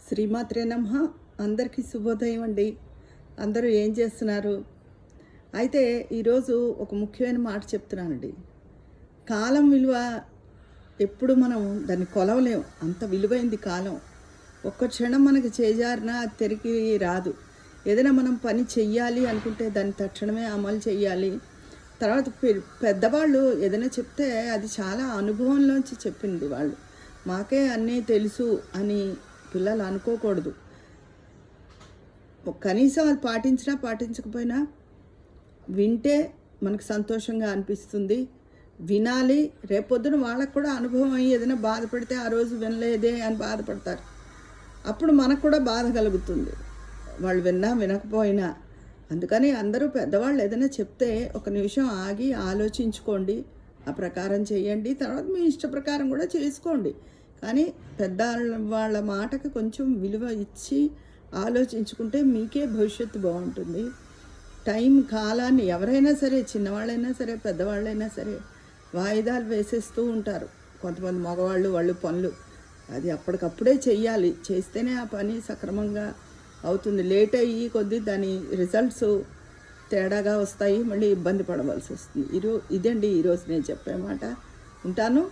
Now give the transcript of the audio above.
శ్రీమాత్రే నమః. అందరికీ శుభోదయం అండి. అందరూ ఏం చేస్తున్నారు? అయితే ఈరోజు ఒక ముఖ్యమైన మాట చెప్తున్నానండి. కాలం విలువ ఎప్పుడు మనం దాన్ని కొలవలేం, అంత విలువైంది కాలం. ఒక్క క్షణం మనకి చేజారినా అది తిరిగి రాదు. ఏదైనా మనం పని చెయ్యాలి అనుకుంటే దాన్ని తక్షణమే అమలు చెయ్యాలి. తర్వాత పెద్దవాళ్ళు ఏదైనా చెప్తే అది చాలా అనుభవంలోంచి చెప్పింది వాళ్ళు. మాకే అన్నీ తెలుసు అని పిల్లలు అనుకోకూడదు. కనీసం అది పాటించినా పాటించకపోయినా వింటే మనకు సంతోషంగా అనిపిస్తుంది. వినాలి. రేపొద్దున వాళ్ళకు కూడా అనుభవం అయ్యి ఏదైనా బాధపడితే ఆ రోజు వినలేదే అని బాధపడతారు. అప్పుడు మనకు కూడా బాధ కలుగుతుంది, వాళ్ళు విన్నా వినకపోయినా. అందుకని అందరూ పెద్దవాళ్ళు ఏదైనా చెప్తే ఒక నిమిషం ఆగి ఆలోచించుకోండి, ఆ ప్రకారం చేయండి. తర్వాత మీ ఇష్ట ప్రకారం కూడా చేసుకోండి. కానీ పెద్ద వాళ్ళ మాటకి కొంచెం విలువ ఇచ్చి ఆలోచించుకుంటే మీకే భవిష్యత్తు బాగుంటుంది. టైం కాలాన్ని ఎవరైనా సరే, చిన్నవాళ్ళైనా సరే పెద్దవాళ్ళైనా సరే వాయిదాలు వేసేస్తూ ఉంటారు. కొంతమంది మగవాళ్ళు వాళ్ళు పనులు అది అప్పటికప్పుడే చెయ్యాలి. చేస్తేనే ఆ పని సక్రమంగా అవుతుంది. లేట్ అయ్యి కొద్దీ దాని రిజల్ట్స్ తేడాగా వస్తాయి, మళ్ళీ ఇబ్బంది పడవలసి వస్తుంది. ఇదండి ఈరోజు నేను చెప్పే మాట. ఉంటాను.